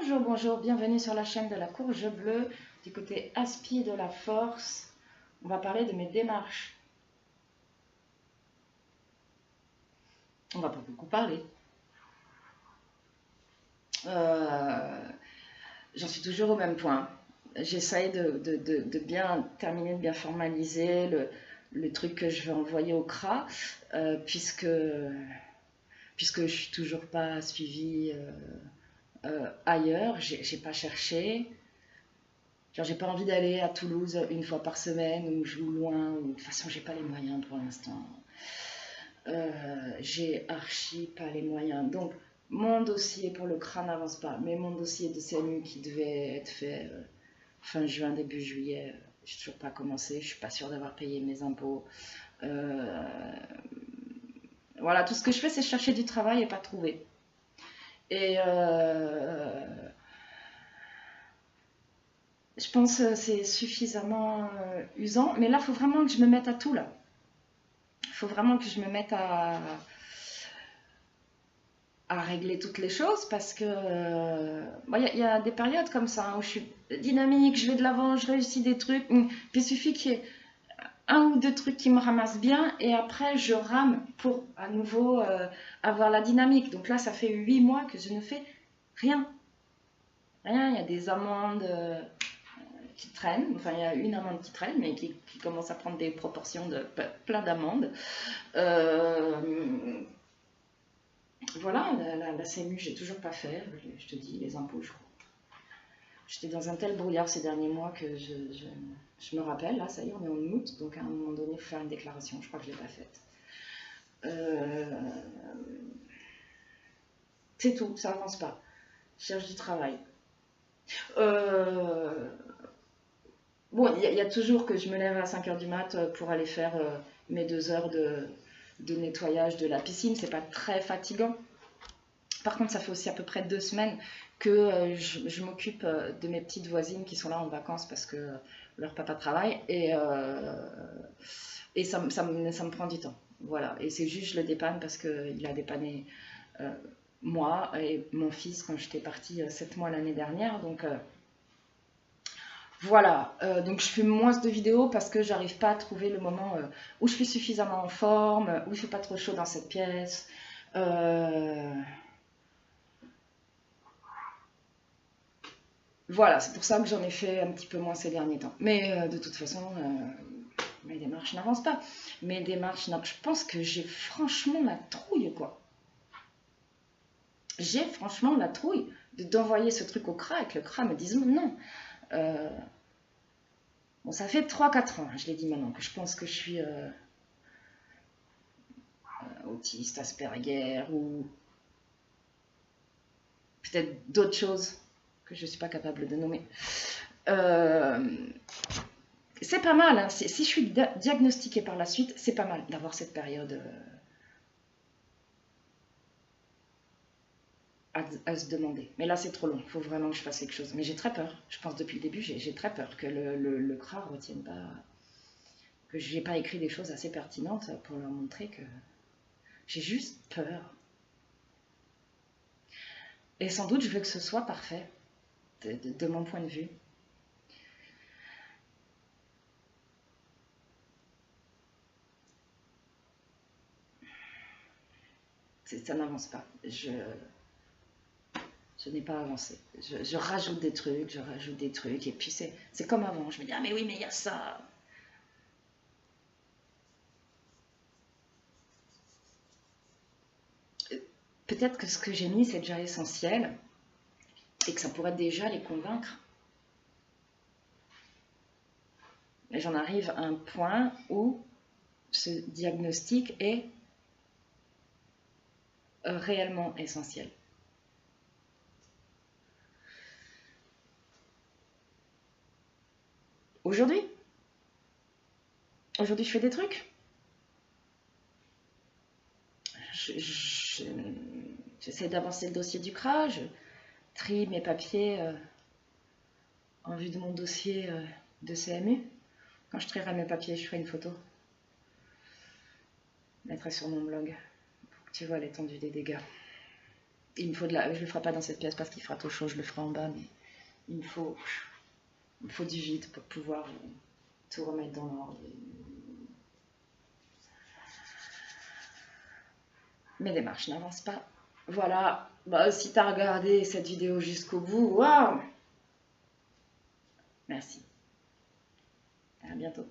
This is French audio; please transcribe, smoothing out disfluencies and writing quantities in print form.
Bonjour, bonjour, bienvenue sur la chaîne de la Courge Bleue, du côté Aspi de la Force. On va parler de mes démarches. On va pas beaucoup parler. J'en suis toujours au même point. J'essaye de bien terminer, de bien formaliser le truc que je vais envoyer au CRA, puisque je suis toujours pas suivie ailleurs, j'ai pas cherché. Genre, j'ai pas envie d'aller à Toulouse une fois par semaine ou loin. De toute façon, j'ai pas les moyens pour l'instant. J'ai archi pas les moyens. Donc, mon dossier pour le CRA n'avance pas. Mais mon dossier de CMU qui devait être fait fin juin, début juillet, j'ai toujours pas commencé. Je suis pas sûre d'avoir payé mes impôts. Voilà, tout ce que je fais, c'est chercher du travail et pas trouver. Et je pense que c'est suffisamment usant. Mais là, il faut vraiment que je me mette à tout, là. Il faut vraiment que je me mette à régler toutes les choses parce que y a des périodes comme ça où je suis dynamique, je vais de l'avant, je réussis des trucs. Puis il suffit qu'il y ait un ou deux trucs qui me ramassent bien et après je rame pour à nouveau avoir la dynamique. Donc là, ça fait 8 mois que je ne fais rien. Rien, il y a des amendes qui traînent. Enfin, il y a une amende qui traîne, mais qui commence à prendre des proportions de plein d'amendes. Voilà, la CMU, j'ai toujours pas fait. Je te dis, les impôts, j'étais dans un tel brouillard ces derniers mois que je me rappelle, là, ça y est, on est en août, donc à un moment donné, il faut faire une déclaration. Je crois que je ne l'ai pas faite. C'est tout, ça avance pas. Je cherche du travail. Bon, il y a toujours que je me lève à 5h du mat pour aller faire mes 2 heures de nettoyage de la piscine. C'est pas très fatigant. Par contre, ça fait aussi à peu près 2 semaines que je m'occupe de mes petites voisines qui sont là en vacances parce que leur papa travaille et ça me prend du temps. Voilà, et c'est juste je le dépanne parce qu'il a dépanné moi et mon fils quand j'étais partie 7 mois l'année dernière. Donc voilà, donc je fais moins de vidéos parce que j'arrive pas à trouver le moment où je suis suffisamment en forme, où il fait pas trop chaud dans cette pièce. Voilà, c'est pour ça que j'en ai fait un petit peu moins ces derniers temps. Mais de toute façon, mes démarches n'avancent pas. Je pense que j'ai franchement la trouille, quoi. J'ai franchement la trouille d'envoyer ce truc au CRA et que le CRA me dise non. Bon, ça fait 3-4 ans, je l'ai dit maintenant, que je pense que je suis autiste, Asperger ou peut-être d'autres choses que je ne suis pas capable de nommer. C'est pas mal, hein. Si je suis diagnostiquée par la suite, c'est pas mal d'avoir cette période à se demander. Mais là, c'est trop long, il faut vraiment que je fasse quelque chose. Mais j'ai très peur, je pense depuis le début, j'ai très peur que le CRA ne retienne pas, que je n'ai pas écrit des choses assez pertinentes pour leur montrer que j'ai juste peur. Et sans doute, je veux que ce soit parfait, de mon point de vue. Ça n'avance pas. Je n'ai pas avancé. Je rajoute des trucs, et puis c'est comme avant. Je me dis, ah mais oui, mais il y a ça. Peut-être que ce que j'ai mis, c'est déjà essentiel, et que ça pourrait déjà les convaincre. Mais j'en arrive à un point où ce diagnostic est réellement essentiel. Aujourd'hui, je fais des trucs. J'essaie d'avancer le dossier du CRA, je trie mes papiers en vue de mon dossier de CMU. Quand je trierai mes papiers, je ferai une photo. Je mettrai sur mon blog pour que tu vois l'étendue des dégâts. il me faut de la... Je le ferai pas dans cette pièce parce qu'il fera trop chaud, je le ferai en bas, mais il me faut du vide pour pouvoir tout remettre dans l'ordre. Mes démarches n'avancent pas. Voilà, bah, si tu as regardé cette vidéo jusqu'au bout, waouh! Merci. À bientôt.